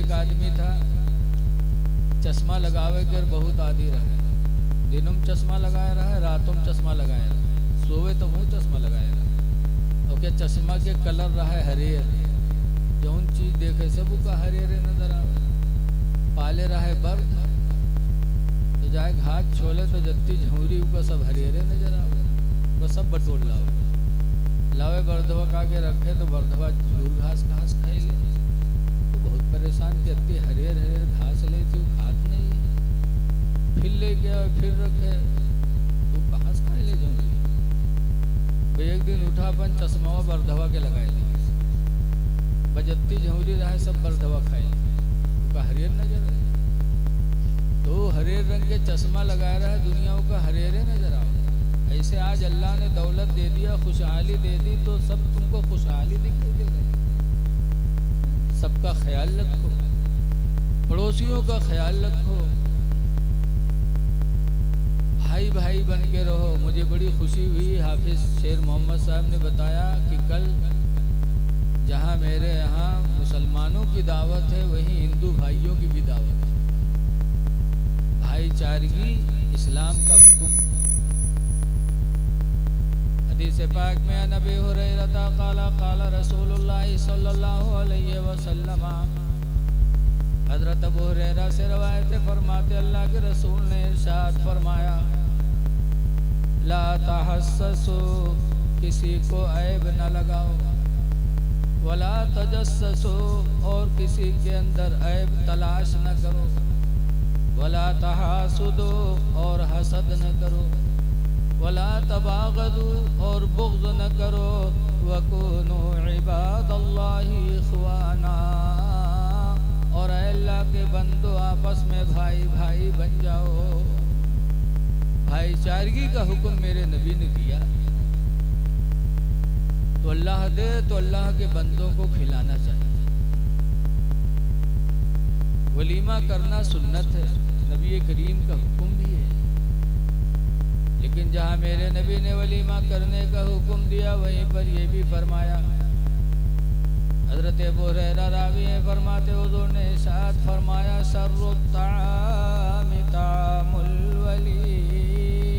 एक आदमी था, चश्मा लगावे कर बहुत आदि रहे। दिनों में चश्मा लगाया रहा, रातों में चश्मा लगाया रहा, सोवे तो मुँह चश्मा लगाया रहा। और क्या चश्मा के कलर रहा है हरेर, जौन चीज देखे सब का हरेरे नजर आवे। पाले रहा है बर्द, तो जाए घाट छोले तो जत्ती झौरी का सब हरेरे नजर आवे। बस सब बटोल लावे बर्दवा का के रखे तो बर्दवा झूर घास खाई ले। तो बहुत परेशान करती, हरेर घास ले थी, खात नहीं है। फिर ले गया, फिर रखे तो कहाँ से खाई ले जाऊंगी। एक दिन उठा अपन चश्मा बर्दवा के लगाए दी, बजत्ती झौरी रहे सब बर्दवा खाए, तो हरेर नजर आए। तो हरेर रंग के चश्मा लगाया रहा, दुनिया का हरेरे नजर आओ। ऐसे आज अल्लाह ने दौलत दे दिया, खुशहाली दे दी, तो सब तुमको खुशहाली दिखाई देगा। सबका ख्याल रखो, पड़ोसियों का ख्याल रखो, भाई भाई बन के रहो। मुझे बड़ी खुशी हुई, हाफिज शेर मोहम्मद साहब ने बताया कि कल जहां मेरे यहाँ मुसलमानों की दावत है, वहीं हिंदू भाइयों की भी दावत है। भाईचारगी इस्लाम का हुक्म। हदीस पाक में नबी हुरैरा क़ाला क़ाला रसूलुल्लाह सल्लल्लाहु अलैहि वसल्लम, हजरत अबू हुरैरा से रवायत फरमाते अल्लाह के रसूल ने इरशाद फरमाया, ला तहस्ससु, किसी को ऐब न लगाओ, वला तजस्ससु, और किसी के अंदर ऐब तलाश न करो, वला तहासुदु, और हसद न करो, वला तबागदु, और बुग़्ज़ न करो, वकुनू इबादल्लाहि इख़वाना, और अल्लाह के बंदो आपस में भाई भाई बन जाओ। भाईचारगी का हुक्म मेरे नबी ने दिया, तो अल्लाह दे तो अल्लाह के बंदों को खिलाना चाहिए। वलीमा करना सुन्नत है, नबी करीम का हुक्म भी है। लेकिन जहाँ मेरे नबी ने वलीमा करने का हुक्म दिया, वहीं पर यह भी फरमाया। हजरत अबू हुरैरा रावी हैं, फरमाते हुजूर ने इरशाद फरमाया, शर्रुत तामी तामुल वलीमा,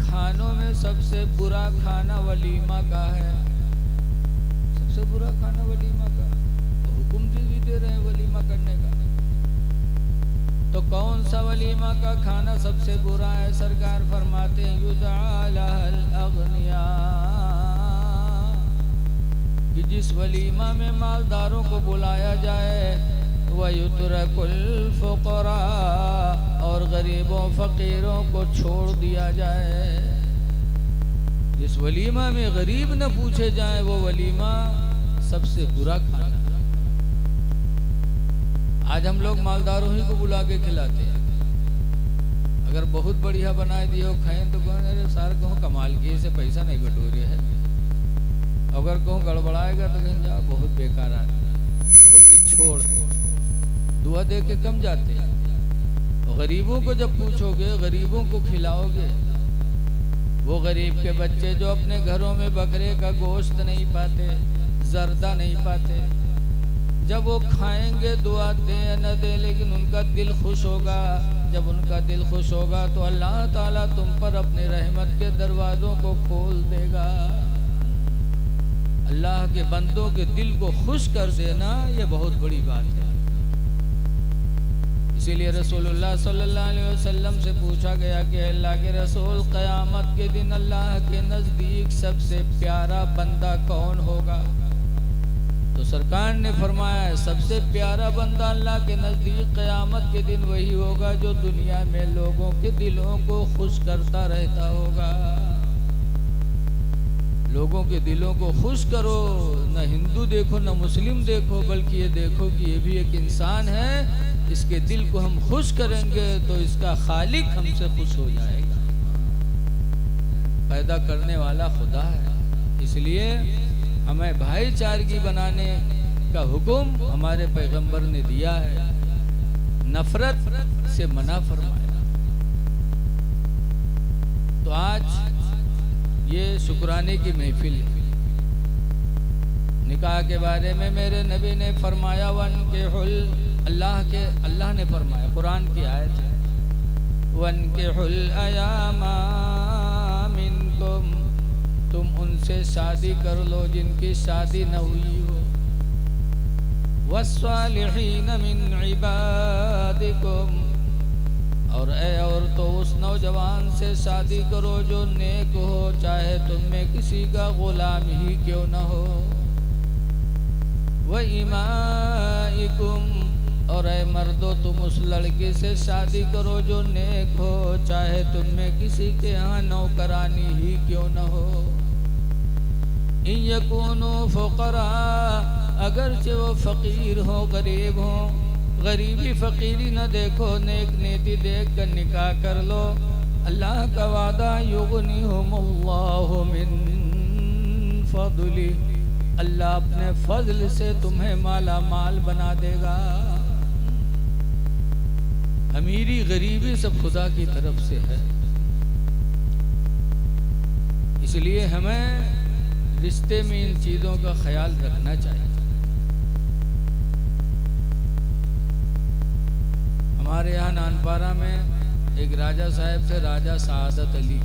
खानों में सबसे बुरा खाना वलीमा का है। सबसे बुरा खाना वलीमा का, हुक्म भी दे रहे हैं वलीमा करने का। तो कौन सा वलीमा का खाना सबसे बुरा है? सरकार फरमाते हैं, युदअल अगनिया, कि जिस वलीमा में मालदारों को बुलाया जाए, व युतरकुल फुकरा, और गरीबों फकीरों को छोड़ दिया जाए। जिस वलीमा में गरीब न पूछे जाए, वो वलीमा सबसे बुरा खाना। आज हम लोग मालदारों ही को बुला के खिलाते हैं। अगर बहुत बढ़िया बनाए दिए खाएं तो कौन, अरे सार कहूँ कमाल की, इसे पैसा नहीं बटोरे है। अगर कहूँ गड़बड़ाएगा तो कहीं जाओ बहुत बेकार है, बहुत निछोड़, दुआ दे के कम जाते हैं। गरीबों को जब पूछोगे, गरीबों को खिलाओगे, वो गरीब के बच्चे जो अपने घरों में बकरे का गोश्त नहीं पाते, जर्दा नहीं पाते, जब वो खाएंगे दुआ दे या न दे, लेकिन उनका दिल खुश होगा। जब उनका दिल खुश होगा तो अल्लाह ताला तुम पर अपने रहमत के दरवाज़ों को खोल देगा। अल्लाह के बंदों के दिल को खुश कर देना, ये बहुत बड़ी बात है। इसीलिए रसूलुल्लाह सल्लल्लाहु अलैहि वसल्लम से पूछा गया कि अल्लाह के रसूल, क़यामत के दिन अल्लाह के नज़दीक सबसे प्यारा बंदा कौन होगा? तो सरकार ने फरमाया, सबसे प्यारा बंदा अल्लाह के नज़दीक क़यामत के दिन वही होगा जो दुनिया में लोगों के दिलों को खुश करता रहता होगा। लोगों के दिलों को खुश करो, न हिंदू देखो न मुस्लिम देखो, बल्कि ये देखो कि ये भी एक इंसान है, इसके दिल को हम खुश करेंगे तो इसका खालिक हमसे खुश हो जाएगा। पैदा करने वाला खुदा है। इसलिए हमें भाईचारगी बनाने का हुक्म हमारे पैगंबर ने दिया है, नफरत से मना फरमाया। तो आज ये शुक्राने की महफिल है। निकाह के बारे में मेरे नबी ने फरमाया वन के हुल, अल्लाह ने फरमाया, कुरान की आयत है, वन के हुल अयामा मिनकुम, तुम उनसे शादी कर लो जिनकी शादी न हुई हो, वस्सालिहीन मिन इबादिकुम, और ए औरतों उस नौजवान से शादी करो जो नेक हो, चाहे तुम में किसी का गुलाम ही क्यों न हो, व इमाइकुम, और ए मर्दो तुम उस लड़की से शादी करो जो नेक हो, चाहे तुम में किसी के यहाँ नौकरानी ही क्यों न हो, इन यकूनु फुकरा, अगरचे वो फकीर हो, गरीब हो, गरीबी फकीरी न देखो, नेक नीति देख कर निकाह कर लो। अल्लाह का वादा युगनिहुमुल्लाहु मिन फदली, अल्लाह अपने फजल से तुम्हें माला माल बना देगा। अमीरी गरीबी सब खुदा की तरफ से है, इसलिए हमें रिश्ते में इन चीज़ों का ख्याल रखना चाहिए। हमारे यहाँ नानपारा में एक राजा साहब थे, राजा सादत अली।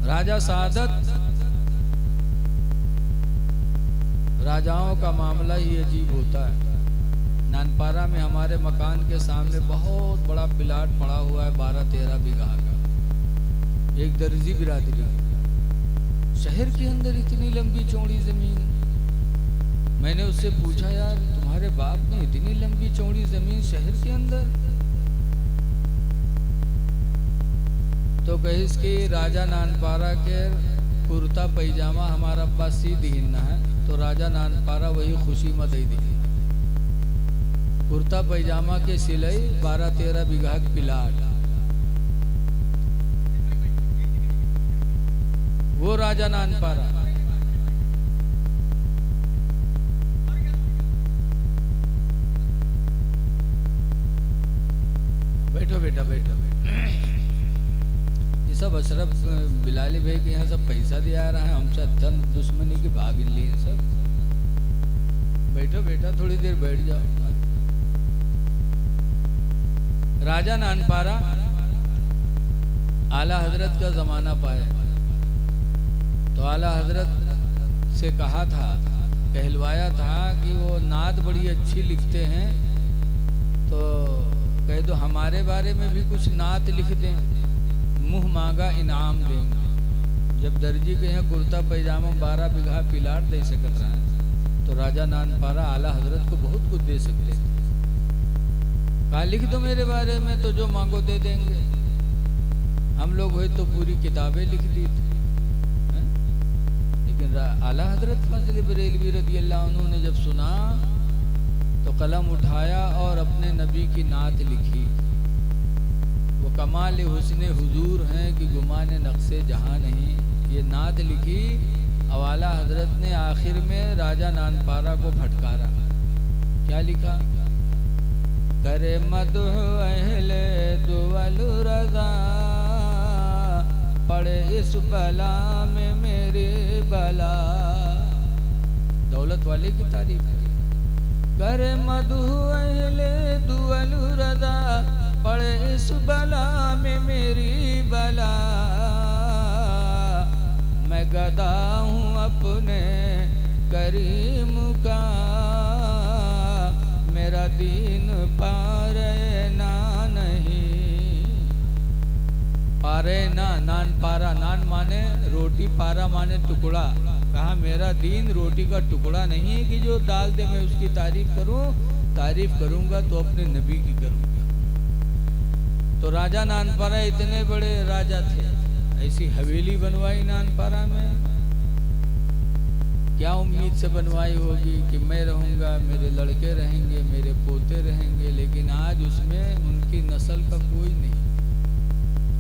राजा सादत, राजाओं का मामला ही अजीब होता है। नानपारा में हमारे मकान के सामने बहुत बड़ा प्लाट पड़ा हुआ है, 12-13 बीघा का, एक दर्जी बिरादरी। शहर के अंदर इतनी लंबी चौड़ी जमीन। मैंने उससे पूछा, यार तुम्हारे बाप ने इतनी लंबी चौड़ी जमीन शहर के अंदर? तो कहिस कि राजा नानपारा के कुर्ता पैजामा हमारा अब्बा सी दीन है, तो राजा नानपारा वही खुशी में दे दी। कुर्ता पैजामा के सिलाई 12-13 बीघा प्लाट, वो राजा नानपारा। बैठो बेटा बैठो। ये सब अशरफ बिलाली भाई के यहाँ सब पैसा दिया रहा है, हमसे धन दुश्मनी की भाग ली सब। बैठो बेटा, थोड़ी देर बैठ जाओ। राजा नानपारा आला हजरत का जमाना पाए, तो आला हजरत से कहा था, कहलवाया था कि वो नात बड़ी अच्छी लिखते हैं, तो कह दो हमारे बारे में भी कुछ नात लिख दें, मुंह मांगा इनाम देंगे। जब दर्जी के यहाँ कुर्ता पैजामा 12 बीघा प्लाट दे सकत रहा है, तो राजा नानपारा आला हजरत को बहुत कुछ दे सकते। कहा लिख दो मेरे बारे में, तो जो मांगो दे देंगे। हम लोग हुए तो पूरी किताबें लिख दी थी, लेकिन आला हजरत फजल बरेलवी रज़ी अल्लाह अन्हु ने जब सुना तो कलम उठाया और अपने नबी की नात लिखी। वो कमाल हुस्ने हुजूर हैं कि गुमाने नक्शे जहां नहीं, ये नात लिखी। अवाला हजरत ने आखिर में राजा नानपारा को फटकारा। क्या लिखा? करे मदह अहले दुअल रज़ा, पड़े इस बला में मेरी बला। दौलत वाले की तारीफ है। करे मधु अहले दुअल रज़ा, पड़े इस बला में मेरी बला। मैं गदा हूँ अपने करीम का, मेरा दीन पारे ना नहीं। पारे ना, नान पारा, नान माने रोटी, पारा माने टुकड़ा। कहा मेरा दीन रोटी का टुकड़ा नहीं है कि जो डाल दे मैं उसकी तारीफ करूं। तारीफ करूंगा तो अपने नबी की करूंगा। तो राजा नानपारा इतने बड़े राजा थे, ऐसी हवेली बनवाई नानपारा में। क्या उम्मीद से बनवाई होगी कि मैं रहूंगा, मेरे लड़के रहेंगे, मेरे पोते रहेंगे, लेकिन आज उसमें उनकी नस्ल का कोई नहीं।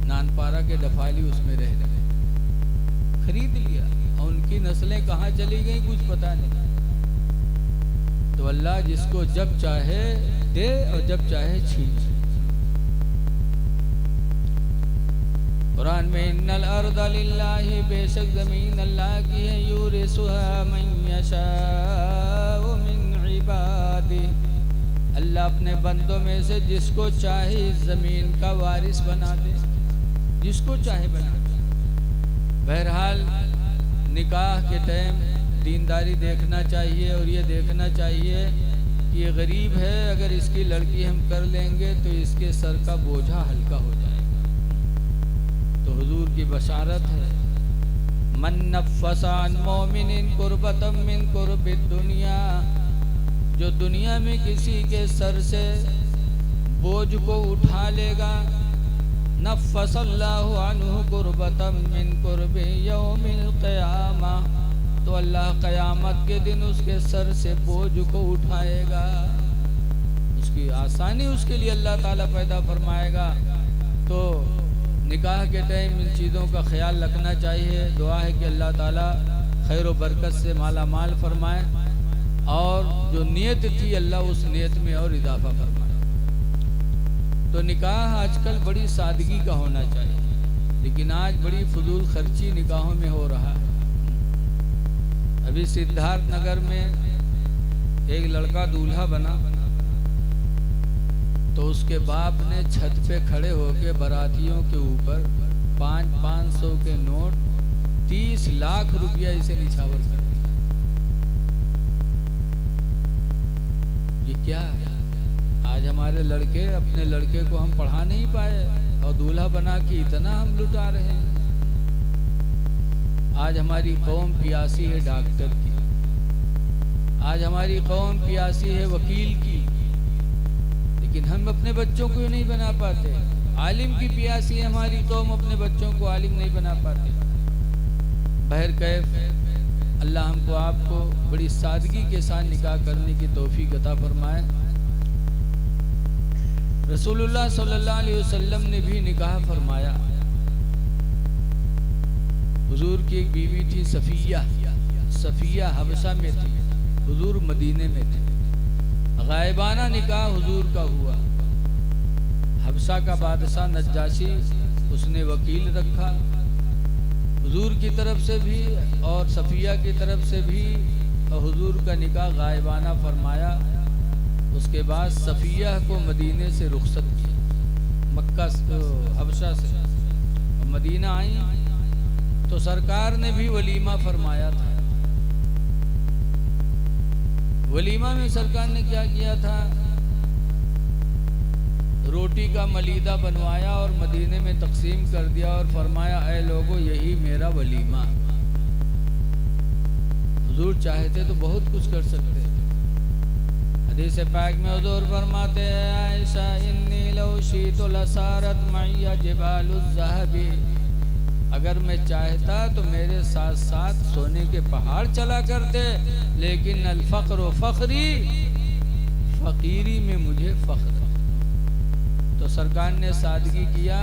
नानपारा के डफाली उसमें रह गए, खरीद लिया, और उनकी नस्लें कहाँ चली गई कुछ पता नहीं। तो अल्लाह जिसको जब चाहे दे और जब चाहे छीन। कुरान में इन्नल अर्द लिल्लाहि, बेशक ज़मीन अल्लाह की है, यूरिसुहा मन यशाउ मिन इबादिही, अल्लाह अपने बंदों में से जिसको चाहे इस ज़मीन का वारिस बना दे, जिसको चाहे बना दे। बहरहाल निकाह के टाइम दीनदारी देखना चाहिए और ये देखना चाहिए कि ये गरीब है, अगर इसकी लड़की हम कर लेंगे तो इसके सर का बोझा हल्का हो जाएगा। तो हुजूर की बशारत है, मन नफ़्फ़सा अन मोमिनिन कुर्बतम मिन कुर्बिद दुनिया, जो दुनिया में किसी के सर से बोझ को उठा लेगा, नफ़्फ़सल्लाहु अन्हु कुर्बतम मिन कुर्बि यौमिल क़ियामा, तो अल्लाह क़यामत के दिन उसके सर से बोझ को उठाएगा, उसकी आसानी उसके लिए अल्लाह ताला पैदा फरमाएगा। तो निकाह के टाइम इन चीज़ों का ख्याल रखना चाहिए। दुआ है कि अल्लाह ताला खैर व बरकत से माला माल फरमाए और जो नियत थी अल्लाह उस नियत में और इजाफा फरमाए। तो निकाह आजकल बड़ी सादगी का होना चाहिए, लेकिन आज बड़ी फजूल खर्ची निकाहों में हो रहा है। अभी सिद्धार्थ नगर में एक लड़का दूल्हा बना, तो उसके बाप ने छत पे खड़े होकर बारातियों के ऊपर 500 के नोट 30 लाख रुपया इसे निछावर कर दिया। ये क्या है? आज हमारे लड़के, अपने लड़के को हम पढ़ा नहीं पाए और दूल्हा बना के इतना हम लुटा रहे हैं। आज हमारी कौम प्यासी है डॉक्टर की, आज हमारी कौम प्यासी है वकील की, लेकिन हम अपने बच्चों को नहीं बना पाते। आलिम की प्यासी है हमारी कौम, अपने बच्चों को आलिम नहीं बना पाते। बहर कैफ अल्लाह हमको आपको बड़ी सादगी के साथ निकाह करने की तौफीक अता फरमाए। रसूलुल्लाह सल्लल्लाहु अलैहि वसल्लम ने भी निकाह फरमाया। हुजूर की एक बीवी थी सफिया हबशा में थी, हुजूर मदीने में थे। गायबाना निकाह हुजूर का हुआ। हबशा का बादशाह नज्जाशी, उसने वकील रखा, हुजूर की तरफ से भी और सफिया की तरफ से भी, और हुजूर का निकाह गायबाना फरमाया। उसके बाद सफिया को मदीने से रुखसत किया, मक्का हबशा से, और मदीना आई तो सरकार ने भी वलीमा फरमाया था। वलीमा में सरकार ने क्या किया था, रोटी का मलीदा बनवाया और मदीने में तकसीम कर दिया और फरमाया, ऐ लोगों यही मेरा वलीमा। हुजूर चाहते तो बहुत कुछ कर सकते हैं। हदीस पाक में हुजूर फरमाते हैं, आयशा इन्नी लौ शीतु लसारत मैया जिबालुज़ ज़हबी, अगर मैं चाहता तो मेरे साथ साथ सोने के पहाड़ चला करते, लेकिन अल फ़क़्र फ़ख़्री, फ़कीरी में मुझे फ़ख्र। तो सरकार ने सादगी किया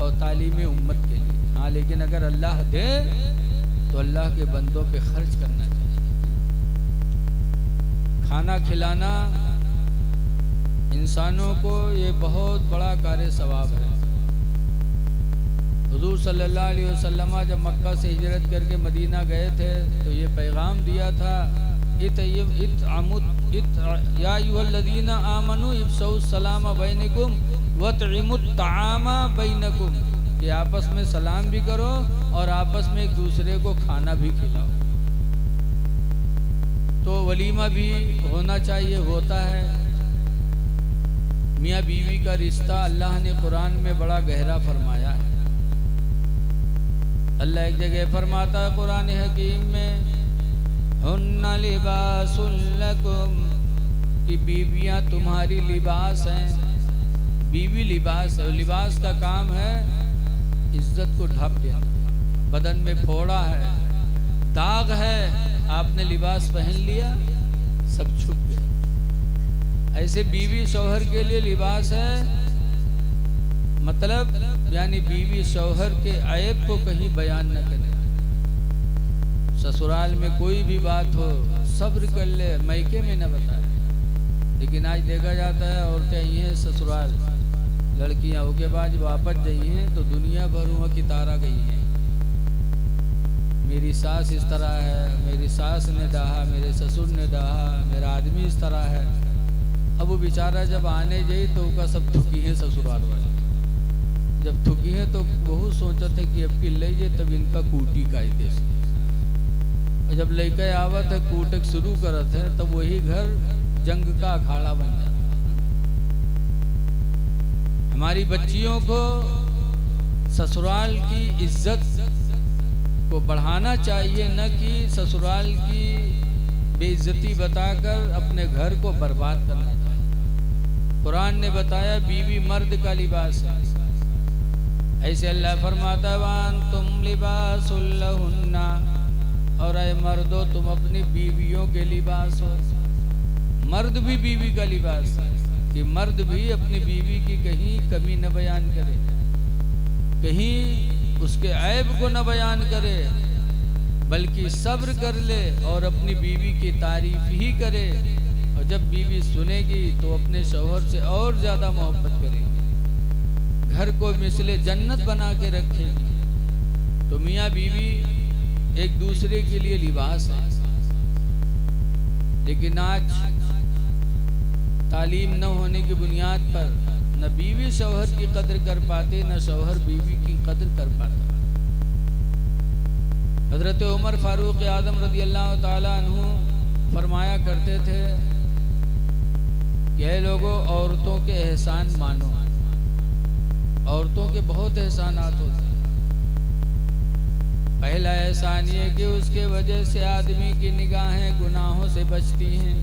और तालीम उम्मत के लिए। हाँ, लेकिन अगर अल्लाह दे तो अल्लाह के बंदों पे खर्च करना चाहिए। खाना खिलाना इंसानों को ये बहुत बड़ा कार्य सवाब है। हुजूर सल्लल्लाहु अलैहि वसल्लम जब मक्का से हिजरत करके मदीना गए थे तो ये पैगाम दिया था, या अय्युहल्लज़ीना आमनू इफ़्शौ सलाम बैनकुम वतइमुत ताआमा बैनकुम, कि आपस में सलाम भी करो और आपस में एक दूसरे को खाना भी खिलाओ। तो वलीमा भी होना चाहिए, होता है। मियाँ बीवी का रिश्ता अल्लाह ने कुरान में बड़ा गहरा फरमाया है। अल्लाह एक जगह फरमाता है कुरान हकीम में, हुन्ना लिबासुल लकुम, कि बीवियाँ तुम्हारी लिबास हैं। बीवी लिबास है, लिबास का काम है इज्जत को ढक देना। बदन में फोड़ा है, दाग है, आपने लिबास पहन लिया, सब छुप गया। ऐसे बीवी शौहर के लिए लिबास है, मतलब यानी बीवी शौहर के ऐब को कहीं बयान न करे। ससुराल में कोई भी बात हो सब्र कर ले, मैके में न बताए। लेकिन आज देखा जाता है औरतें आई हैं ससुराल, लड़कियां होके बाद वापस गई हैं तो दुनिया भर वहाँ की तारा गई है। मेरी सास इस तरह है, मेरी सास ने डाहा, मेरे ससुर ने डाहा, मेरा आदमी इस तरह है। अब वो बेचारा जब आने गई तो उसका सब थुकी है ससुराल वाले। जब थुकी है तो बहुत सोचा था कि अब की ले जाए तब इनका कूटी का ही देश। जब लेकर आवत है कूटक शुरू करत है तब वही घर जंग का अखाड़ा बन जाता। हमारी बच्चियों को ससुराल की इज्जत को बढ़ाना चाहिए, न कि ससुराल की बेइज्जती बताकर अपने घर को बर्बाद करना चाहिए। कुरान ने बताया बीवी मर्द का लिबास है। ऐसे अल्लाह फरमाता वान तुम लिबासुल लहुन्ना, और ऐ मर्दो तुम अपनी बीवियों के लिबास हो। मर्द भी बीवी का लिबास है कि मर्द भी अपनी बीवी की कहीं कमी न बयान करे, कहीं उसके ऐब को न बयान करे, बल्कि सब्र कर ले और अपनी बीवी की तारीफ ही करे। और जब बीवी सुनेगी तो अपने शौहर से और ज्यादा मोहब्बत करेगी, घर को मिसले जन्नत बना के रखेगी। तो मियाँ बीवी एक दूसरे के लिए लिबास है। लेकिन आज तालीम न होने की बुनियाद पर न बीवी शौहर की कदर कर पाते, न शौहर बीवी की कदर कर पाता। हजरत उमर फारूक आजम रज़ी अल्लाह ताला अन्हु फरमाया करते थे कि ऐ लोगों, औरतों के एहसान मानो। औरतों के बहुत एहसानात होते हैं। पहला एहसान ये कि उसके वजह से आदमी की निगाहें गुनाहों से बचती हैं।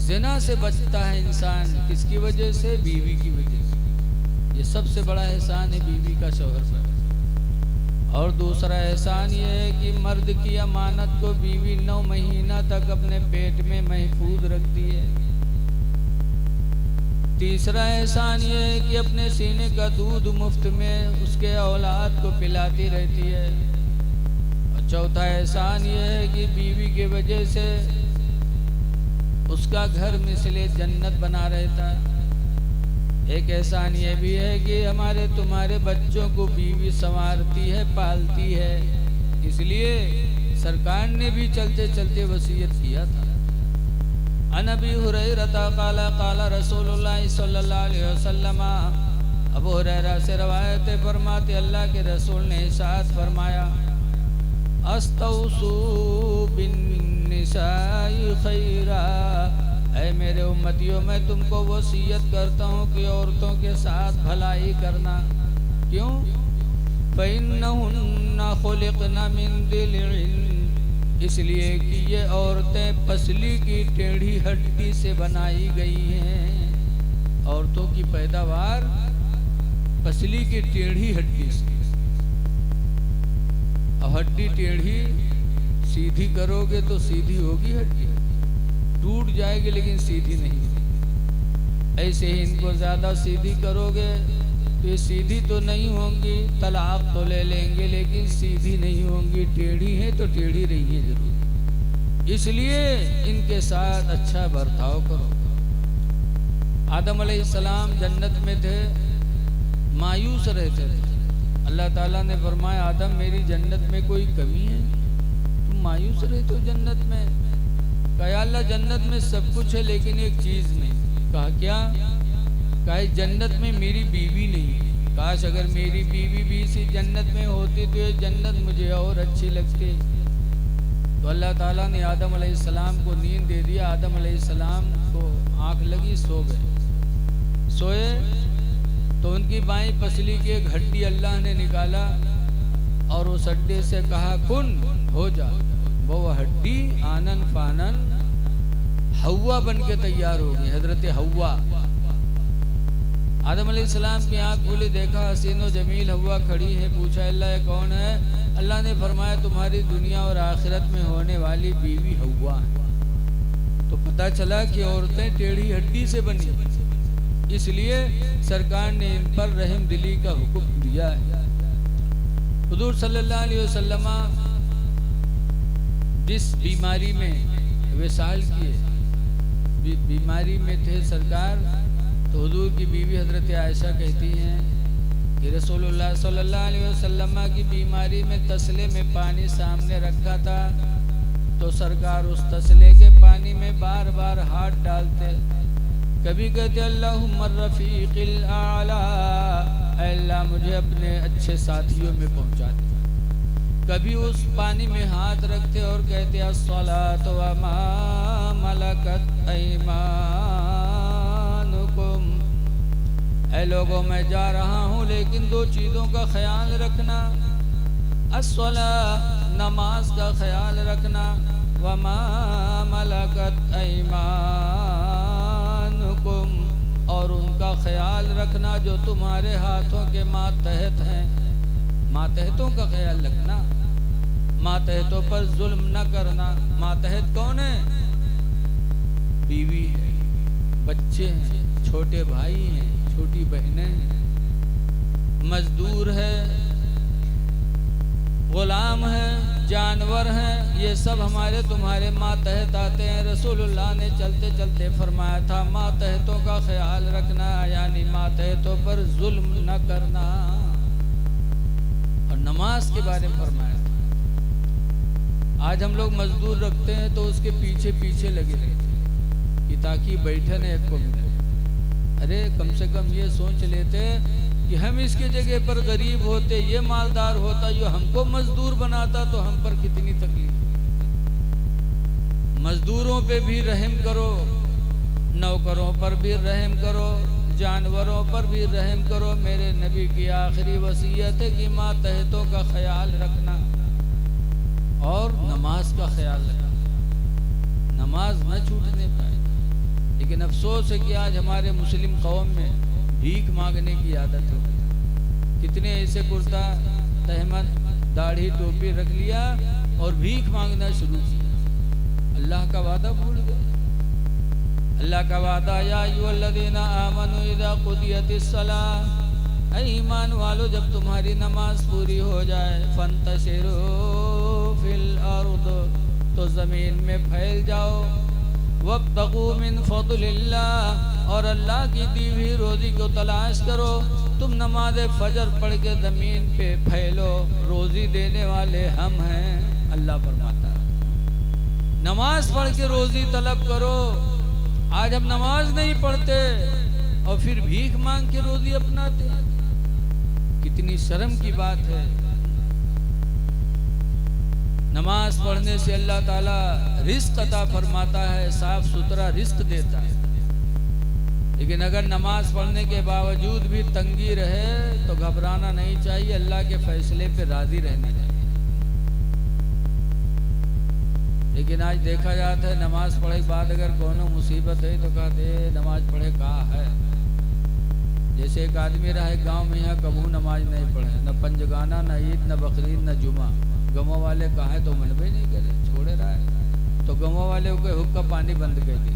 ज़िना से बचता है इंसान, किसकी वजह से? बीवी की वजह से। ये सबसे बड़ा एहसान है बीवी का शौहर पर। और दूसरा एहसान ये है कि मर्द की अमानत को बीवी 9 महीना तक अपने पेट में महफूज रखती है। तीसरा एहसान ये है कि अपने सीने का दूध मुफ्त में उसके औलाद को पिलाती रहती है। और चौथा एहसान ये है कि बीवी की वजह से उसका घर मिसले जन्नत बना रहता है। एक एहसान ये भी है कि हमारे तुम्हारे बच्चों को बीवी संवारती है, पालती है। इसलिए सरकार ने भी चलते चलते वसीयत किया था। अन अबी हुरैरा क़ाला क़ाला रसूलुल्लाह सल्लल्लाहु अलैहि वसल्लम, अबू हुरैरा से रवायत है, फरमाते अल्लाह के रसूल ने इरशाद फरमाया, अस्तौसू बिन निसाई खैरा, ऐ मेरे उम्मतियों मैं तुमको वसीयत करता हूँ कि औरतों के साथ भलाई करना। क्यों? फ़इन्नहुन्ना खुलिक़ना मिन दिलिन, इसलिए कि ये औरतें पसली की टेढ़ी हड्डी से बनाई गई हैं। औरतों की पैदावार पसली की टेढ़ी हड्डी से। और हड्डी टेढ़ी सीधी करोगे तो सीधी होगी, हड्डी टूट जाएगी लेकिन सीधी नहीं। ऐसे ही इनको ज्यादा सीधी करोगे तो ये सीधी तो नहीं होंगी, तलाक तो ले लेंगे लेकिन सीधी नहीं होंगी। टेढ़ी है तो टेढ़ी रही है जरूर, इसलिए इनके साथ अच्छा बर्ताव करो। आदम अलैहिस्सलाम जन्नत में थे, मायूस रहते थे। अल्लाह ताला ने फरमाया, आदम मेरी जन्नत में कोई कमी है? तुम मायूस रहते हो जन्नत में? कहा अल्लाह जन्नत में सब कुछ है लेकिन एक चीज नहीं। कहा क्या? कहा जन्नत में मेरी बीवी नहीं। काश अगर मेरी बीवी भी इसी जन्नत में होती तो ये जन्नत मुझे और अच्छी लगती। तो अल्लाह ताला ने आदम अलैहिस्सलाम को नींद दे दिया। आदम अलैहिस्सलाम को आंख लगी, सो गए। सोए तो उनकी बाईं पसली की एक हड्डी अल्लाह ने निकाला और उस हड्डी से कहा कुन, हो जा। वो हड्डी आनन फानन हव्वा बन के तैयार हो गई, हजरत हव्वा। आदम अलैहिस्सलाम की आंख खुली, देखा हसीनो जमील हव्वा खड़ी है। पूछा अल्लाह कौन है? अल्लाह ने फरमाया तुम्हारी दुनिया और आखिरत में होने वाली बीवी हव्वा है। तो पता चला कि औरतें टेढ़ी हड्डी से बनी, इसलिए सरकार ने इन पर रहम दिली का हुक्म दिया है। हुजूर सल्लल्लाहु अलैहि वसल्लम जिस बीमारी में विसाल किए, बीमारी में थे सरकार, तो हुजूर की बीवी हजरत आयशा कहती हैं कि रसूलुल्लाह सल्लल्लाहु अलैहि वसल्लम की बीमारी में तसले में पानी सामने रखा था, तो सरकार उस तसले के पानी में बार बार हाथ डालते, कभी कहते अल्लाहुम्मा रफीक़िल आला, अल्लाह मुझे अपने अच्छे साथियों में पहुंचा दे। कभी उस पानी में हाथ रखते और कहते अस्सलातु व मा मलकत ऐमानुकुम, ऐ लोगों मैं जा रहा हूँ लेकिन दो चीज़ों का ख्याल रखना, अस्सला नमाज का ख्याल रखना, व मा मलकत ऐमानुकुम और उनका ख्याल रखना जो तुम्हारे हाथों के मातहत हैं, मातहतों का ख्याल रखना, मातहतों पर जुल्म न करना। मातहत कौन है? बीवी है, बच्चे हैं, छोटे भाई हैं, छोटी बहनें हैं, मजदूर है, गुलाम है, जानवर हैं, ये सब हमारे तुम्हारे मातहत आते हैं। रसूलुल्लाह ने चलते चलते फरमाया था मातहतों का ख्याल रखना, यानी मातहतों पर जुल्म न करना। और नमाज के बारे में फरमाया था। आज हम लोग मजदूर रखते हैं तो उसके पीछे पीछे लगे रहते हैं कि ताकि बैठने एक को मिले। अरे कम से कम ये सोच लेते कि हम इसकी जगह पर गरीब होते, ये मालदार होता, जो हमको मजदूर बनाता तो हम पर कितनी तकलीफ। मजदूरों पे भी रहम करो, नौकरों पर भी रहम करो, जानवरों पर भी रहम करो। मेरे नबी की आखिरी वसीयत है कि मातहतों का ख्याल रखना और नमाज का ख्याल रखना, नमाज न छूटने पाए। लेकिन अफसोस है कि आज हमारे मुस्लिम कौम में भीख मांगने की आदत हो गई। कितने ऐसे कुर्ता तहमत दाढ़ी टोपी रख लिया और भीख मांगना शुरू किया। अल्लाह का वादा भूल गए। अल्लाह का वादा या अय्युहल्लज़ीना आमनू इज़ा क़ुदियतिस सलाह, ऐ ईमान वालो जब तुम्हारी नमाज पूरी हो जाए, फंतशिरू फिल अर्द, तो ज़मीन में फैल जाओ, वब्तगू मिन फ़ज़लिल्लाह, और अल्लाह की दी हुई रोज़ी को तलाश करो। तुम नमाज फजर पढ़ के ज़मीन पे फैलो, रोज़ी देने वाले हम हैं। अल्लाह फरमाता है नमाज पढ़ के रोज़ी तलब करो। आज हम नमाज नहीं पढ़ते और फिर भीख मांग के रोज़ी अपनाते। कितनी शर्म की बात है। नमाज पढ़ने से अल्लाह ताला रिस्क अता फरमाता है, साफ सुथरा रिस्क देता है। लेकिन अगर नमाज पढ़ने के बावजूद भी तंगी रहे तो घबराना नहीं चाहिए, अल्लाह के फैसले पे राजी रहना चाहिए। लेकिन आज देखा जाता है नमाज पढ़े के बाद अगर कोनो मुसीबत है तो कहते नमाज पढ़े कहाँ है। जैसे एक आदमी रहे गांव में, यहाँ कबू नमाज नहीं पढ़े, न पंजगाना, न ईद, न बकरीद, न जुमा। गमों वाले कहाँ है तो मनबे नहीं करे, छोड़े रहा है। तो गमों वाले को हुक्का पानी बंद कर दी।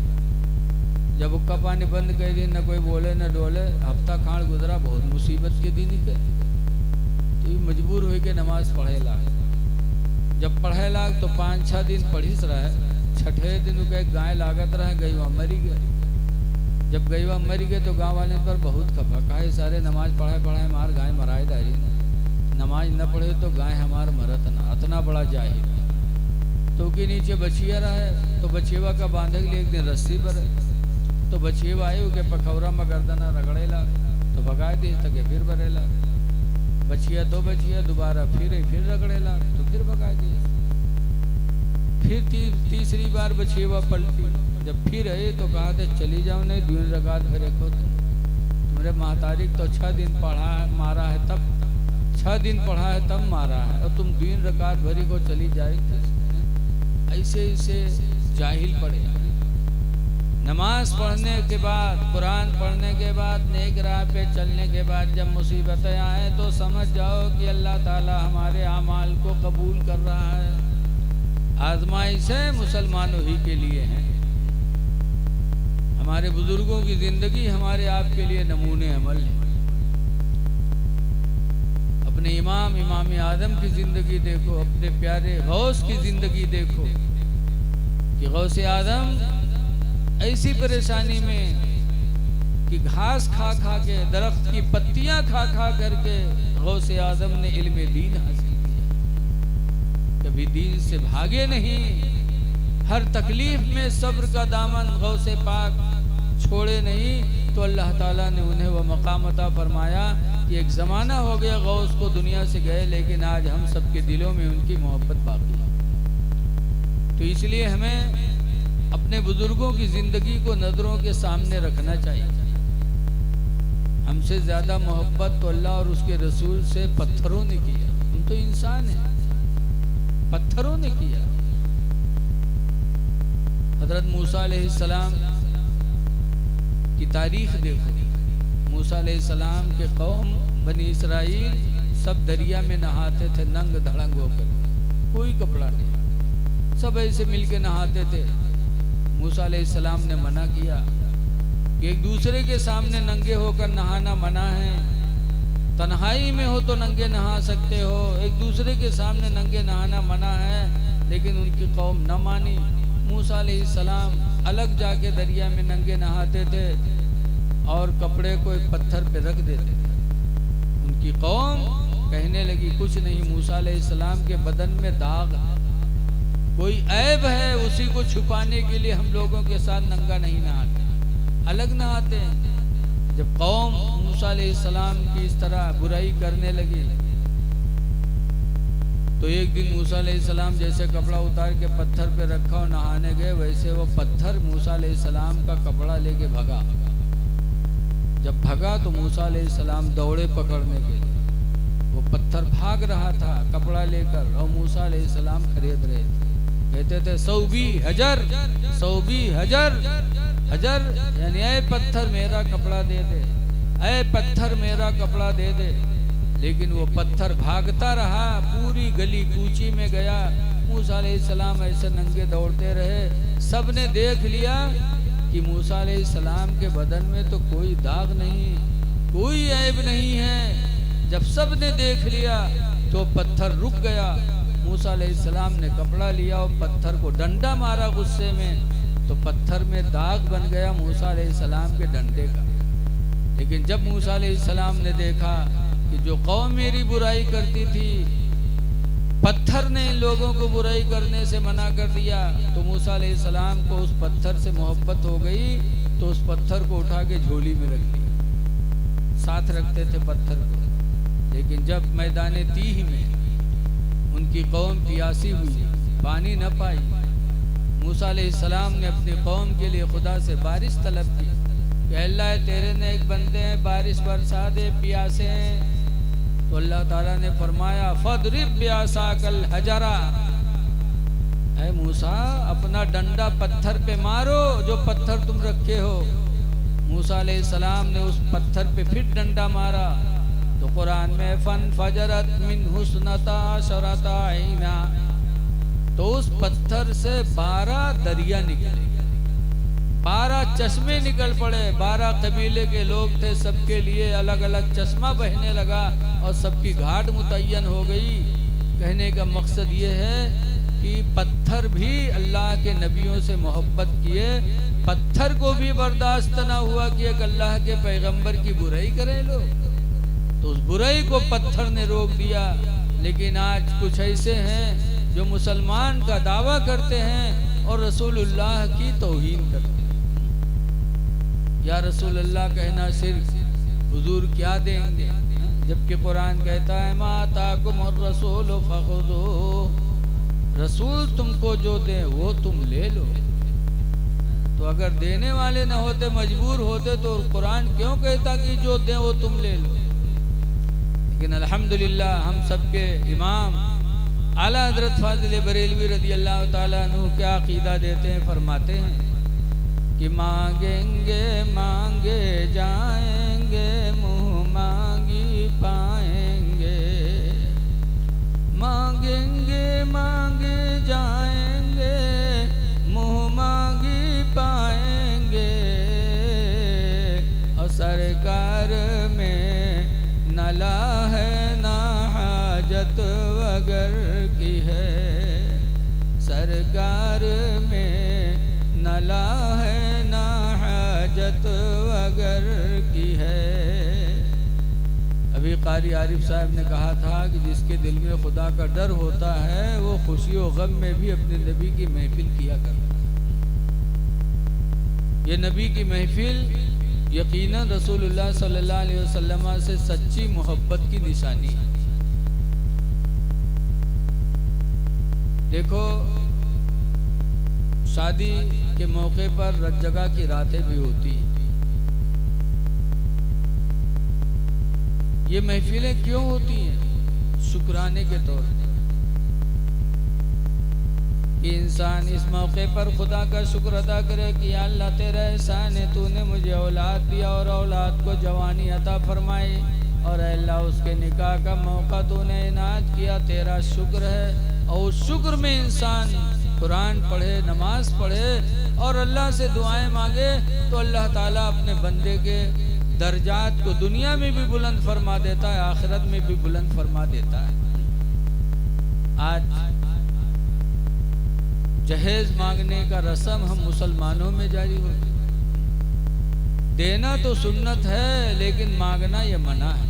जब हुक्का पानी बंद कर दी, न कोई बोले न डोले, हफ्ता खाड़ गुजरा, बहुत मुसीबत के दिन के। तो ये मजबूर हो के नमाज पढ़े ला। जब पढ़े लाग तो 5-6 दिन पढ़िस रहे, छठे दिन के गाय लागत रहे, गईवा मरी गए। जब गईवा मरी गए तो गाँव वाले पर बहुत खपा, कहा सारे नमाज पढ़ाए मार गाय मराए दारी, नमाज न पढ़े तो गाय हमार मरत ना, इतना बड़ा जाहिल। तो के नीचे बछिया रहे तो बछेवा का बांधे के लिए एक दिन रस्सी पर तो बछेवा आये के पखौरा में गर्दना रगड़ेला तो भगा दी तक फिर भरेला। बछिया तो बछिया दोबारा फिर रगड़ेला तो फिर भगा दिया। फिर तीसरी बार बछेवा पलटी, जब फिर आए तो कहा थे चली जाओ, नहीं 2 रकात भरे को तुम्हारे महतारिक तो 6 दिन पढ़ा मारा है, तब 6 दिन पढ़ा है तब मारा है, और तुम 2 रकात भरी को चली जाए। ऐसे ऐसे जाहिल पड़े। नमाज पढ़ने के बाद, कुरान पढ़ने के बाद, नेक राह पे चलने के बाद जब मुसीबतें आए तो समझ जाओ कि अल्लाह ताला हमारे आमाल को कबूल कर रहा है। आजमाइशें मुसलमानों ही के लिए हैं। हमारे बुजुर्गों की जिंदगी हमारे आपके लिए नमूने अमल है। अपने इमाम आदम की जिंदगी देखो, अपने प्यारे गौस की जिंदगी देखो कि गौसे आदम ऐसी परेशानी में कि घास खा खा के, दरख्त की पत्तियां खा खा करके गौसे आजम ने इल्म दीन हासिल किया। कभी दीन से भागे नहीं, हर तकलीफ में सब्र का दामन गौसे पाक छोड़े नहीं, तो अल्लाह ताला ने उन्हें वह मकाम अता फरमाया कि एक ज़माना हो गया गौस को दुनिया से गए, लेकिन आज हम सबके दिलों में उनकी मोहब्बत बाकी है। तो इसलिए हमें अपने बुजुर्गों की ज़िंदगी को नज़रों के सामने रखना चाहिए। हमसे ज़्यादा मोहब्बत तो अल्लाह और उसके रसूल से पत्थरों ने किया। हम तो इंसान हैं, पत्थरों ने किया। हज़रत मूसा अलैहिस्सलाम की तारीख देखो। मूसा अलैहिस्सलाम के कौम बनी इसराइल सब दरिया में नहाते थे नंग धड़ंग होकर, कोई कपड़ा नहीं, सब ऐसे मिलके नहाते थे। मूसा अलैहिस्सलाम ने मना किया कि एक दूसरे के सामने नंगे होकर नहाना मना है, तन्हाई में हो तो नंगे नहा सकते हो, एक दूसरे के सामने नंगे नहाना मना है। लेकिन उनकी कौम न मानी। मूसा अलैहिस्सलाम अलग जाके दरिया में नंगे नहाते थे और कपड़े को एक पत्थर पे रख देते थे। उनकी कौम कहने लगी कुछ नहीं, मूसा अलैहिस्सलाम के बदन में दाग, कोई ऐब है, उसी को छुपाने के लिए हम लोगों के साथ नंगा नहीं नहाते, अलग नहाते हैं। जब कौम मूसा अलैहिस्सलाम की इस तरह बुराई करने लगी तो एक दिन मूसा अलैहिस्सलाम जैसे कपड़ा उतार के पत्थर पे रखा और नहाने गए, वैसे वो पत्थर मूसा अलैहिस्सलाम का कपड़ा लेके भगा। जब भगा तो मूसा अलैहिस्सलाम दौड़े पकड़ने के लिए। वो पत्थर भाग रहा था कपड़ा लेकर और मूसा अलैहिस्सलाम खरीद रहे थे। कहते थे सौबी हजर, सौबी हजर, हजर यानी ऐ पत्थर मेरा कपड़ा दे दे, ऐ पत्थर मेरा कपड़ा दे दे। लेकिन वो पत्थर भागता रहा, पूरी गली कूची में गया। मूसा अलैहिस्सलाम ऐसे नंगे दौड़ते रहे। सब ने देख लिया कि मूसा अलैहिस्सलाम के बदन में तो कोई दाग नहीं, कोई ऐब नहीं है। जब सब ने देख लिया तो पत्थर रुक गया। मूसा अलैहिस्सलाम ने कपड़ा लिया और पत्थर को डंडा मारा गुस्से में, तो पत्थर में दाग बन गया मूसा अलैहिस्सलाम के डंडे का। लेकिन जब मूसा अलैहिस्सलाम ने देखा कि जो कौम मेरी बुराई करती थी, पत्थर ने इन लोगों को बुराई करने से मना कर दिया, तो मूसा अलैहिस्सलाम को उस पत्थर से मोहब्बत हो गई। तो उस पत्थर को उठा के झोली में रख दिया, साथ रखते थे पत्थर को। लेकिन जब मैदान तीह में उनकी कौम प्यासी हुई, पानी न पाई, मूसा अलैहिस्सलाम ने अपनी कौम के लिए खुदा से बारिश तलब की कि अल्लाह तेरे ने एक बंदे हैं, बारिश बरसा दे, प्यासे हैं। तो अल्लाह ताला ने फरमाया फदरिब बिअसाकल हजरा, ऐ मूसा अपना डंडा पत्थर पे मारो जो पत्थर तुम रखे हो। मूसा अलैहिस्सलाम ने उस पत्थर पे फिर डंडा मारा। तो कुरान में फन फजरत मिन हुस्नता शरता आईना, तो उस पत्थर से 12 दरिया निकले, 12 चश्मे निकल पड़े। 12 कबीले के लोग थे, सबके लिए अलग अलग चश्मा बहने लगा और सबकी घाट मुतय्यन हो गई। कहने का मकसद ये है कि पत्थर भी अल्लाह के नबियों से मोहब्बत किए। पत्थर को भी बर्दाश्त ना हुआ कि एक अल्लाह के पैगंबर की बुराई करें लोग, तो उस बुराई को पत्थर ने रोक दिया। लेकिन आज कुछ ऐसे हैं जो मुसलमान का दावा करते हैं और रसूलुल्लाह की तौहीन करते हैं। या रसूल अल्लाह कहना सिर्फ, हुजूर क्या देंगे, जबकि कुरान कहता है माताकुम रसूल फखुदू, रसूल तुमको जो दे वो तुम ले लो। तो अगर देने वाले न होते, मजबूर होते, तो कुरान क्यों कहता कि जो दे वो तुम ले लो। लेकिन अल्हम्दुलिल्लाह हम सबके इमाम आला हजरत फाजिल बरेलवी रज़ी अल्लाह ताला अन्हु क्या अकीदा देते हैं, फरमाते हैं कि मांगेंगे मांगे जाएंगे, मुँह मांगी पाएंगे, मांगेंगे मांगे जाएंगे, मुँह मांगी पाएंगे। और सरकार में नला है ना हाजत वगर की है, सरकार में नला है ना हाजत अगर की है। अभी कारी आरिफ साहब ने कहा था कि जिसके दिल में खुदा का डर होता है वो खुशी और गम में भी अपने नबी की महफिल किया करता है। ये नबी की महफिल यकीनन रसूलुल्लाह सल्लल्लाहु अलैहि वसल्लम से सच्ची मोहब्बत की निशानी है। देखो, शादी के मौके पर जगह की रातें भी होती हैं। ये महफिलें क्यों होती हैं? शुक्राने के तौर पर कि इंसान इस मौके पर खुदा का शुक्र अदा करे कि अल्लाह तेरा एहसान है, तूने मुझे औलाद दिया और औलाद को जवानी अता फरमाई, और अल्लाह उसके निकाह का मौका तूने इनायत किया, तेरा शुक्र है। और उस शुक्र में इंसान कुरान पढ़े, नमाज पढ़े और अल्लाह से दुआएं मांगे तो अल्लाह ताला अपने बंदे के दर्जात को दुनिया में भी बुलंद फरमा देता है, आखिरत में भी बुलंद फरमा देता है। आज जहेज मांगने का रस्म हम मुसलमानों में जारी हो। देना तो सुन्नत है लेकिन मांगना ये मना है।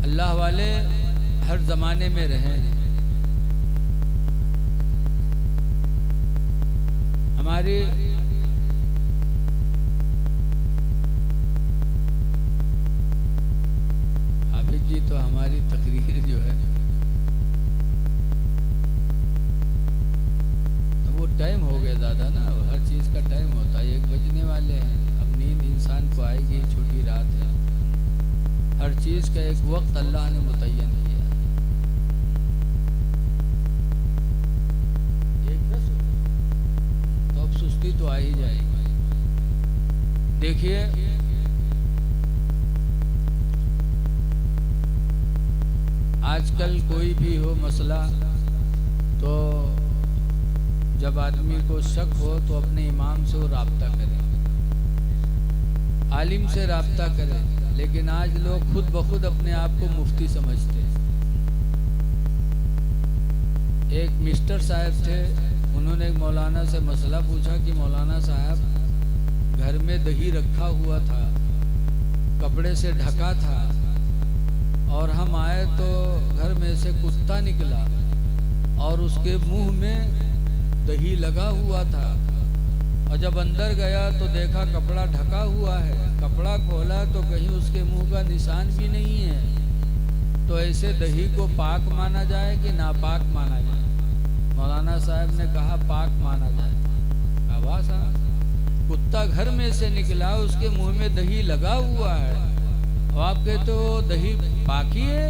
अल्लाह वाले हर जमाने में रहे। हमारी हाफिज जी तो हमारी तकरीर जो है तो वो टाइम हो गया ज़्यादा ना, हर चीज़ का टाइम होता है, 1 बजने वाले हैं। अब नींद इंसान को आएगी, छोटी रात है, हर चीज़ का एक वक्त अल्लाह ने मुतय्यन किया। तो अब सुस्ती तो आ ही जाएगी। देखिए, आजकल कोई भी हो मसला तो जब आदमी को शक हो तो अपने इमाम से वो राब्ता करे, आलिम से राब्ता करे। लेकिन आज लोग खुद ब खुद अपने आप को मुफ्ती समझते हैं। एक मिस्टर साहब थे, उन्होंने एक मौलाना से मसला पूछा कि मौलाना साहब, घर में दही रखा हुआ था, कपड़े से ढका था, और हम आए तो घर में से कुत्ता निकला और उसके मुंह में दही लगा हुआ था, और जब अंदर गया तो देखा कपड़ा ढका हुआ है, कपड़ा खोला तो कहीं उसके मुंह का निशान भी नहीं है। तो ऐसे दही को पाक माना जाए कि नापाक माना जाए? मौलाना साहब ने कहा पाक माना जाए। वाह साहब, कुत्ता घर में से निकला, उसके मुंह में दही लगा हुआ है, और आप कहते हो दही पाकी है?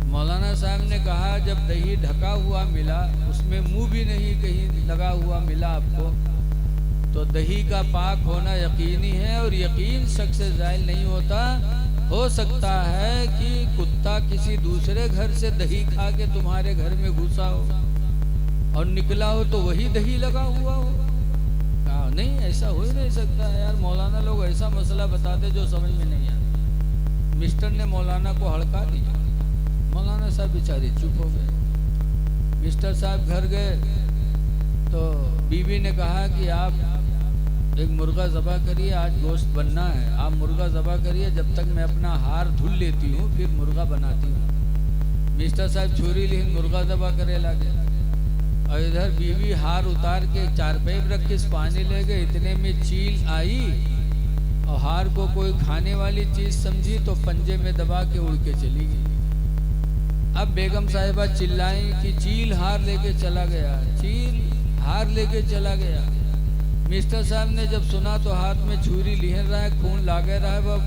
मौलाना साहब ने कहा जब दही ढका हुआ मिला, उसमें मुंह भी नहीं कहीं लगा हुआ मिला आपको, तो दही का पाक होना यकीनी है, और यकीन शक से ज़ाहिल नहीं होता। हो सकता है कि कुत्ता किसी दूसरे घर से दही खा के तुम्हारे घर में घुसा हो और निकला हो तो वही दही लगा हुआ हो। कहा नहीं, ऐसा हो ही नहीं सकता यार, मौलाना लोग ऐसा मसला बताते जो समझ में नहीं आता। मिस्टर ने मौलाना को हड़का दिया, मौलाना साहब बेचारे चुप हो गए। मिस्टर साहब घर गए तो बीवी ने कहा कि आप एक मुर्गा ज़बह करिए, आज गोश्त बनना है, आप मुर्गा ज़बह करिए, जब तक मैं अपना हार धुल लेती हूँ फिर मुर्गा बनाती हूँ। मिस्टर साहब छुरी लेकिन मुर्गा ज़बह करे लगे, और इधर बीवी हार उतार के चारपाई रख के पानी ले गए। इतने में चील आई और हार को कोई खाने वाली चीज़ समझी तो पंजे में दबा के उड़ के चली गई। अब बेगम साहिबा चिल्लाई कि चील हार लेके चला गया, चील हार लेके चला गया। मिस्टर साहब ने जब सुना तो हाथ में छुरी लिहन रहा है, खून लागे रहा है, वह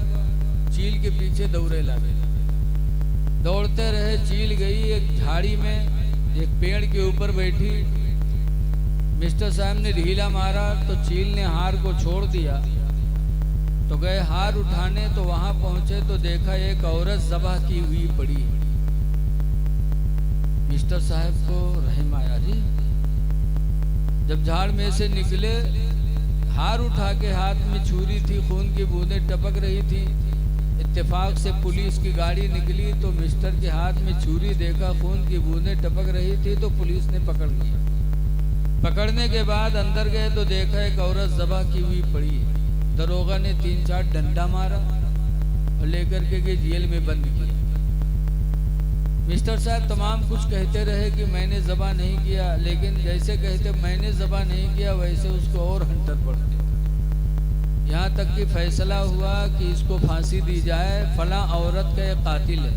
चील के पीछे दौड़े लगे। दौड़ते रहे, चील गई एक झाड़ी में, एक पेड़ के ऊपर बैठी। मिस्टर साहब ने ढीला मारा तो चील ने हार को छोड़ दिया। तो गए हार उठाने, तो वहां पहुंचे तो देखा एक औरत ज़बह की हुई पड़ी। मिस्टर साहब को रहम आया जी। जब झाड़ में से निकले, हार उठा के हाथ में छुरी थी, खून की बूंदें टपक रही थी। इत्तेफाक से पुलिस की गाड़ी निकली तो मिस्टर के हाथ में छुरी देखा, खून की बूंदें टपक रही थी तो पुलिस ने पकड़ लिया। पकड़ने के बाद अंदर गए तो देखा एक औरत ज़बह की हुई पड़ी है। दरोगा ने 3-4 डंडा मारा और लेकर के जेल में बंद किया। मिस्टर साहब तमाम कुछ कहते रहे कि मैंने ज़बह नहीं किया, लेकिन जैसे कहते मैंने ज़बह नहीं किया वैसे उसको और हंटर पड़ते। यहाँ तक कि फैसला हुआ कि इसको फांसी दी जाए, फला औरत का ये कातिल है।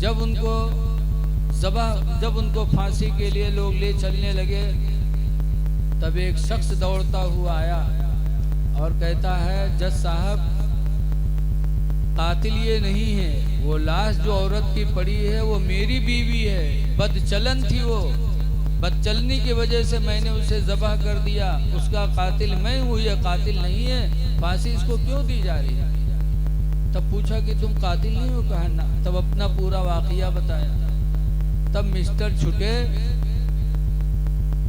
जब उनको फांसी के लिए लोग ले चलने लगे तब एक शख्स दौड़ता हुआ आया और कहता है, जज साहब कातिल ये नहीं है, वो लाश जो औरत की पड़ी है वो मेरी बीवी है, बदचलन थी वो, बदचलनी की वजह से मैंने उसे ज़बह कर दिया, उसका कातिल मैं हूँ, ये कातिल नहीं है, फांसी इसको क्यों दी जा रही है। तब पूछा कि तुम कातिल नहीं हो, कहा ना। तब अपना पूरा वाक़या बताया। तब मिस्टर छुटे,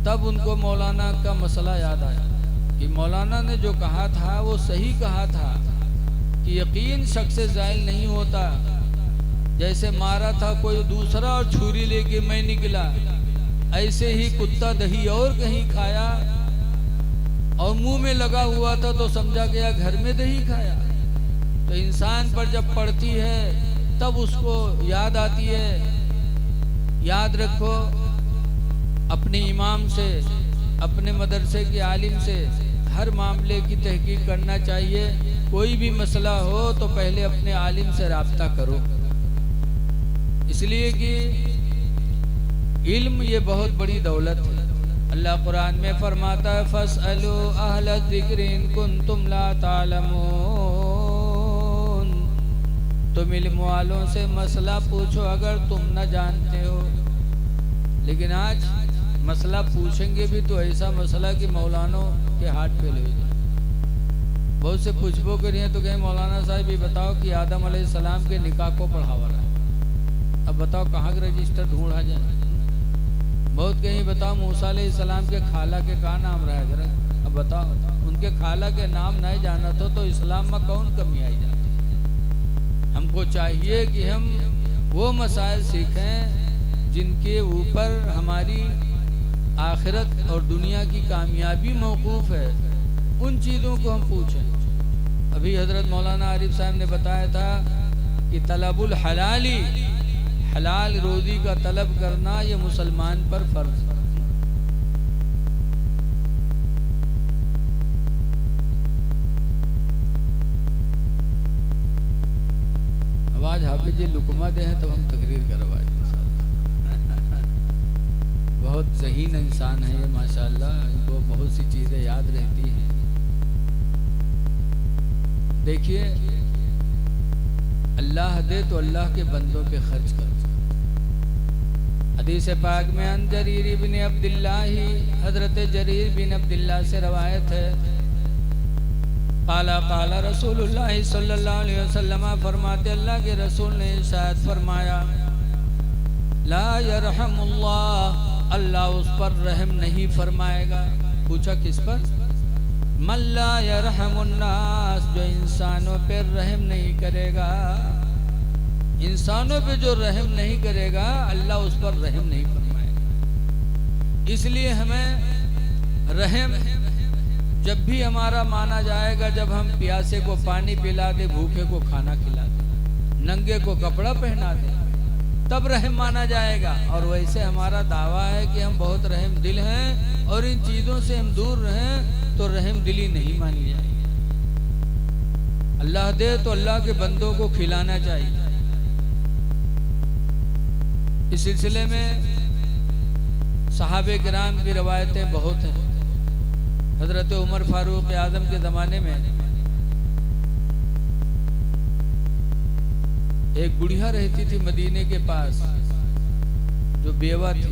तब उनको मौलाना का मसला याद आया कि मौलाना ने जो कहा था वो सही कहा था कि यकीन शख्स से ज़ाइल नहीं होता। जैसे मारा था कोई दूसरा और छुरी लेके मैं निकला, ऐसे ही कुत्ता दही और कहीं खाया और मुंह में लगा हुआ था तो समझा गया घर में दही खाया। तो इंसान पर जब पड़ती है तब उसको याद आती है। याद रखो, अपने इमाम से, अपने मदरसे के आलिम से हर मामले की तहकीक करना चाहिए। कोई भी मसला हो तो पहले अपने आलिम से राब्ता करो, इसलिए कि इल्म ये बहुत बड़ी दौलत है। अल्लाह कुरान में फरमाता है, फस्अलू अहल ज़िक्र इन कुंतुम ला तालमून, तुम इल्म वालों से मसला पूछो अगर तुम न जानते हो। लेकिन आज मसला पूछेंगे भी तो ऐसा मसला कि मौलानों के हाथ पे ले जाए। बहुत से पूछबो करिए तो कहें मौलाना साहब ये बताओ कि आदम अलैहिस्सलाम के निकाह को पढ़ावा रहा है, अब बताओ कहाँ का रजिस्टर ढूंढा जाए। बहुत कहीं बताओ मूसा अलैहिस्सलाम के खाला के का नाम रहा जरा, अब बताओ उनके खाला के नाम नहीं जाना तो इस्लाम में कौन कमी आई जाती। हमको चाहिए कि हम वो मसाइल सीखें जिनके ऊपर हमारी आखिरत और दुनिया की कामयाबी मौकूफ़ है, उन चीज़ों को हम पूछें। अभी हज़रत मौलाना आरिफ साहब ने बताया था कि तलबुल हलाली, हलाल रोज़ी का तलब करना ये मुसलमान पर फ़र्ज़ है। अब आज हाफिज जी लुकमा दे हैं तो हम तकरीर करवाए। बहुत ज़हीन इंसान है ये माशाल्लाह, इनको बहुत सी चीज़ें याद रहती हैं। देखिए, अल्लाह दे तो अल्लाह के बंदों पे खर्च करो। हदीस पाक में अन जरीर इब्न अब्दुल्लाह, हज़रत जरीर बिन अब्दुल्लाह से रवायत है, काला काला रसूलुल्लाह सल्लल्लाहु अलैहि वसल्लम, फरमाते अल्लाह के रसूल ने इरशाद फरमाया, ला यरहमुल्लाह, अल्लाह उस पर रहम नहीं फरमाएगा। पूछा किस पर? मल्ला यरहमुन्नास, जो इंसानों पर रहम नहीं करेगा। इंसानों पे जो रहम नहीं करेगा अल्लाह उस पर रहम नहीं फरमाएगा। इसलिए हमें रहम जब भी हमारा माना जाएगा जब हम प्यासे को पानी पिला दे, भूखे को खाना खिला दे, नंगे को कपड़ा पहना दे, तब रहम माना जाएगा। और वैसे हमारा दावा है कि हम बहुत रहम दिल हैं और इन चीज़ों से हम दूर रहें तो रहम दिली नहीं मानी जाएगी। अल्लाह दे तो अल्लाह के बंदों को खिलाना चाहिए। इस सिलसिले में सहाबे किराम की रवायतें बहुत हैं। हजरत उमर फारूक आजम के ज़माने में एक बुढ़िया रहती थी मदीने के पास, जो बेवा थी।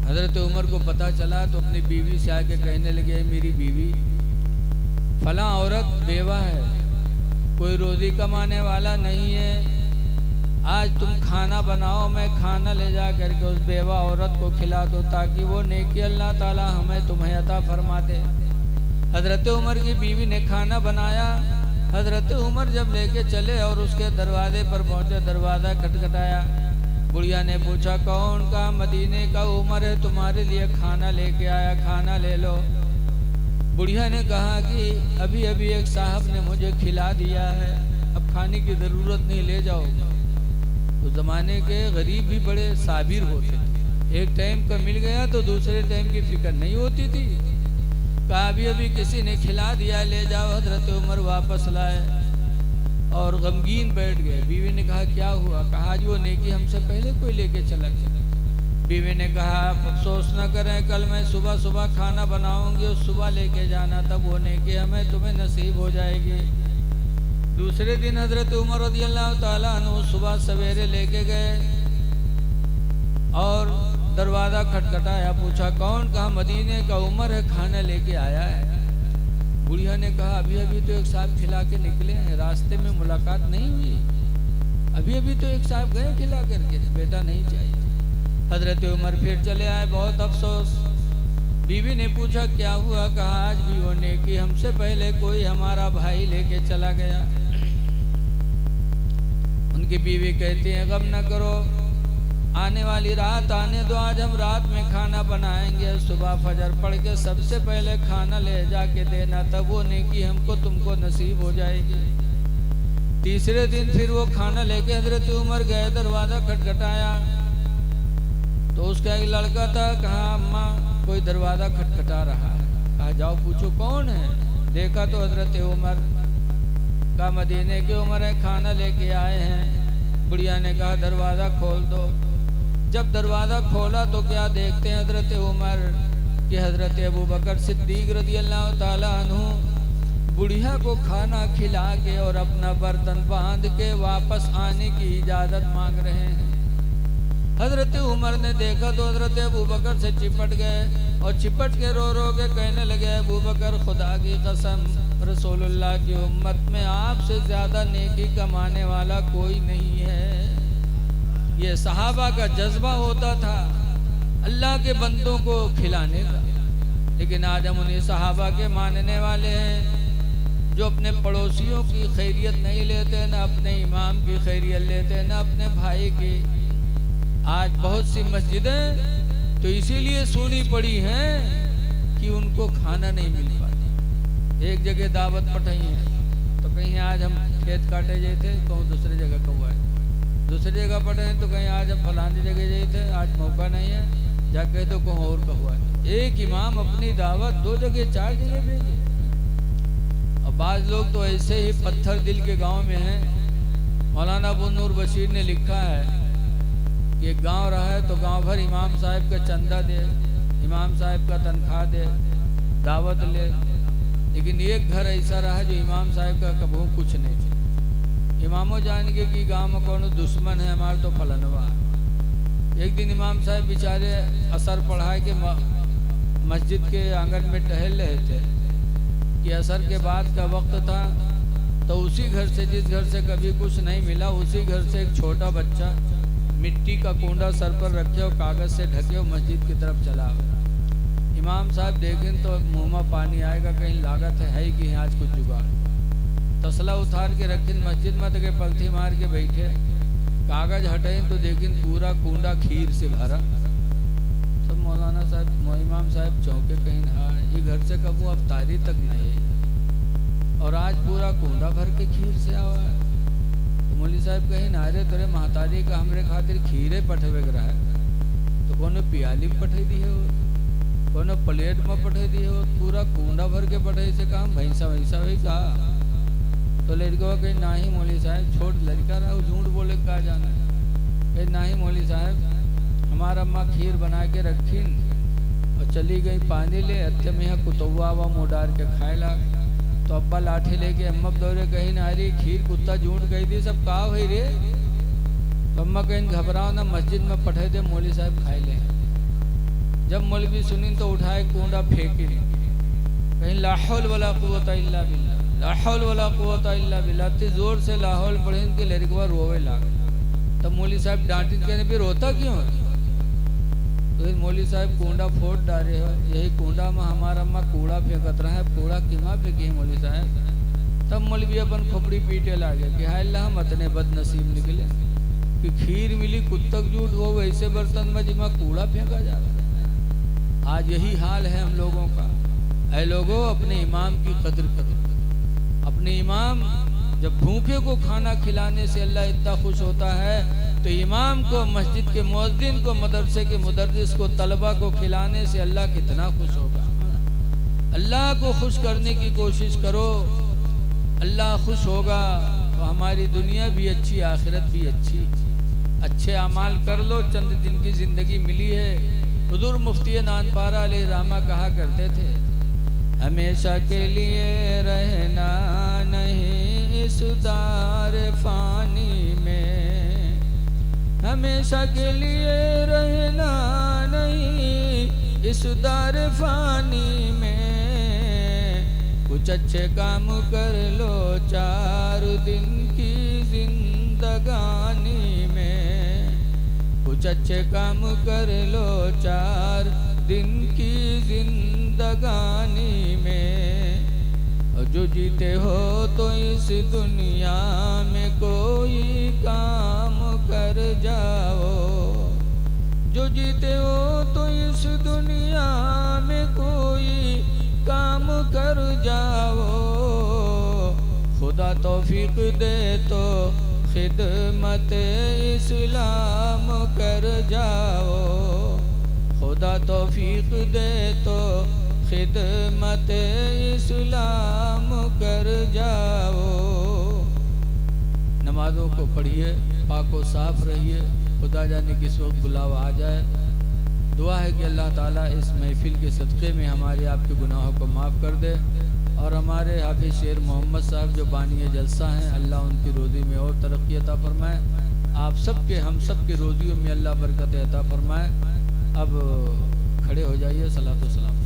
हजरत उमर को पता चला तो अपनी बीवी से आके कहने लगे, मेरी बीवी फला औरत बेवा है, कोई रोजी कमाने वाला नहीं है, आज तुम खाना बनाओ, मैं खाना ले जा करके उस बेवा औरत को खिला दो ताकि वो नेकी अल्लाह ताला हमें तुम्हें अता फरमा दे। हजरत उमर की बीवी ने खाना बनाया। हजरत उमर जब लेके चले और उसके दरवाजे पर पहुंचे, दरवाज़ा खटखटाया। बुढ़िया ने पूछा, कौन? का मदीने का उमर है, तुम्हारे लिए खाना लेके आया, खाना ले लो। बुढ़िया ने कहा कि अभी अभी एक साहब ने मुझे खिला दिया है, अब खाने की ज़रूरत नहीं, ले जाओ। उस ज़माने के गरीब भी बड़े साबिर होते थे, एक टाइम का मिल गया तो दूसरे टाइम की फिक्र नहीं होती थी। कहा अभी अभी किसी ने खिला दिया, ले जाओ। हजरत उमर वापस लाए और गमगीन बैठ गए। बीवी ने कहा क्या हुआ? कहा आज वो नेकी हमसे पहले कोई लेके चला गया। बीवी ने कहा अफसोस न करें, कल मैं सुबह सुबह खाना बनाऊंगी और सुबह लेके जाना, तब वो नेकी हमें तुम्हें नसीब हो जाएगी। दूसरे दिन हजरत उमर रज़ियल्लाहु ताला अन्हु सुबह सवेरे लेके गए और दरवाज़ा खटखटाया। पूछा कौन? कहा मदीने का उमर है, खाना लेके आया है। बुढ़िया ने कहा अभी अभी तो एक साहब खिला के निकले हैं, रास्ते में मुलाकात नहीं हुई, अभी अभी तो एक साहब गए खिला करके, बेटा नहीं चाहिए। हजरत उमर फिर चले आए, बहुत अफसोस। बीवी ने पूछा क्या हुआ? कहा आज भी वो नेकी हमसे पहले कोई हमारा भाई लेके चला गया। उनकी बीवी कहती है गम न करो, आने वाली रात आने दो, आज हम रात में खाना बनाएंगे, सुबह फजर पढ़ के सबसे पहले खाना ले जाके देना, तब वो नेकी हमको तुमको नसीब हो जाएगी। तीसरे दिन फिर वो खाना लेके हजरत उमर गए, दरवाज़ा खटखटाया तो उसका एक लड़का था। कहा अम्मा कोई दरवाज़ा खटखटा रहा है। कहा जाओ पूछो कौन है। देखा तो हजरत उमर का मदीने के उमर है, खाना लेके आए हैं। बुढ़िया ने कहा दरवाज़ा खोल दो। जब दरवाज़ा खोला तो क्या देखते हैं हजरत उमर कि हजरत अबू बकर सिद्दीक रज़ियल्लाहु ताला अन्हु बुढ़िया को खाना खिला के और अपना बर्तन बांध के वापस आने की इजाज़त मांग रहे हैं। हजरत उमर ने देखा तो हजरत अबू बकर से चिपट गए और चिपट के रो रो के कहने लगे अबू बकर खुदा की कसम, रसूलुल्लाह की उम्मत में आपसे ज़्यादा नेकी कमाने वाला कोई नहीं है। ये सहाबा का जज्बा होता था अल्लाह के बंदों को खिलाने का, लेकिन आज हम उन्हीं सहाबा के मानने वाले हैं जो अपने पड़ोसियों की खैरियत नहीं लेते, न अपने इमाम की खैरियत लेते, न अपने भाई की। आज बहुत सी मस्जिदें तो इसीलिए सुनी पड़ी हैं कि उनको खाना नहीं मिल पाता। एक जगह दावत पठाई है तो कहीं आज हम खेत काटे गए थे, कहूँ दूसरी जगह कौआ है, दूसरी जगह पढ़े हैं तो कहीं आज हम फलानी जगह गए थे, आज मौका नहीं है, जाके तो कहूँ और कहुआ है। एक इमाम अपनी दावत 2 जगह 4 जगह भेजे। और बाज़ लोग तो ऐसे ही पत्थर दिल के गांव में हैं। मौलाना अबू नूर बशीर ने लिखा है कि एक गांव रहा है तो गांव भर इमाम साहब का चंदा दे, इमाम साहब का तनख्वाह दे, दावत ले, लेकिन एक घर ऐसा रहा जो इमाम साहब का कबू कुछ नहीं। इमामों जान के कि गांव में कौन दुश्मन है हमारे तो फलनवा। एक दिन इमाम साहब बेचारे असर पढ़ाए के मस्जिद के आंगन में टहल रहे थे कि असर के बाद का वक्त था, तो उसी घर से, जिस घर से कभी कुछ नहीं मिला, उसी घर से एक छोटा बच्चा मिट्टी का कूंडा सर पर रखे और कागज़ से ढके और मस्जिद की तरफ चला गया। इमाम साहब देखें तो मुँह में पानी आएगा, कहीं लागत है ही कि आज कुछ जुगाड़। तसला उतार के रखिन मस्जिद में तो के पलथी मार के बैठे, कागज़ हटाए तो देखें पूरा कूंडा खीर से भरा। तो मौलाना साहब, इमाम साहब चौंके, कहीं हाँ ये घर से कबू अब तारी तक नहीं और आज पूरा कूंडा भर के खीर से आवा है। मौली साहब कहीं नारे तोरे महतारी का हमरे खातिर खीरे पठवे रहा है, तो कोनो पियाली में पठे दी है, कोनो प्लेट में पठे दी है, पूरा कूंडा भर के पठे से कहा भैंसा वैसा वही कहा। तो लड़का कहीं ना ही मौली साहब, छोड़ लड़का रहा झूठ बोले कहा जाना है। कहीं ना ही मौली साहब, हमारा अम्मा खीर बना के रखीन और चली गई पानी ले, अत्य में यहाँ कुतुआ वा मुँह डार के खाए लाग। तो अब्बा लाठी लेके अम्मा दौरे कहीं ना रही, खीर कुत्ता झूठ गई थी, सब कहा हुई रे। तो अम्मा कहीं घबराओ ना, मस्जिद में पठे दे, मौली साहब खाए ले। जब मौलवी सुनी तो उठाए कूंडा फेंकी, कहीं ला हौल वला कुव्वता इल्ला बिल्लाह, ला हौल वला कुव्वता इल्ला बिल्लाह। इतनी जोर से ला हौल पढ़े के लड़का रोवे लाग। तब मौली साहब डांटी, कहने भी रोता क्यों है? तो मौली साहब कूड़ा फोड़ डाले हो, यही कूड़ा में हमारा अम्मा कूड़ा फेंकत रहा है, कूड़ा किमा फेंकी है मौली साहब। तब मौलवी अपन खोपड़ी पीटे लागे कि हाय अल्लाह हम इतने बदनसीब निकले कि खीर मिली कुत्तक जूट वो वैसे बर्तन में जिसमें कूड़ा फेंका जा रहा है। आज यही हाल है हम लोगों का। ऐ लोगों, अपने इमाम की कदर करो। अपने इमाम, जब भूखे को खाना खिलाने से अल्लाह इतना खुश होता है, तो इमाम को, मस्जिद के मुअज्जिन को, मदरसे के मुदर्रिस को, तलबा को खिलाने से अल्लाह कितना खुश होगा। अल्लाह को खुश करने की कोशिश करो, अल्लाह खुश होगा तो हमारी दुनिया भी अच्छी, आखिरत भी अच्छी। अच्छे अमाल कर लो, चंद दिन की जिंदगी मिली है। हुजूर मुफ्ती नानपारा अलैहिर्रहमा कहा करते थे, हमेशा के लिए रहना नहीं इस दार फानी में, हमेशा के लिए रहना नहीं इस दार फानी में, कुछ अच्छे काम कर लो 4 दिन की जिंदगानी में, कुछ अच्छे काम कर लो 4 दिन की जिंदगानी में। और जो जीते हो तो इस दुनिया में कोई काम कर जाओ, जो जीते हो तो इस दुनिया में कोई काम कर जाओ। खुदा तौफीक दे तो खिदमत इस्लाम कर जाओ, खुदा तौफीक दे तो खिदमत इस्लाम कर जाओ। नमाज़ों को पढ़िए, पाको साफ रहिए, खुदा जाने किस वक्त बुलावा आ जाए। दुआ है कि अल्लाह ताला इस महफिल के सदक़े में हमारे आपके गुनाहों को माफ़ कर दे, और हमारे हाफिज़ शेर मोहम्मद साहब जो बानी जलसा हैं, अल्लाह उनकी रोज़ी में और तरक्की अता फरमाए। आप सबके, हम सब के रोज़ियों में अल्लाह बरकत अता फरमाए। अब खड़े हो जाइए, सलातो सलाम।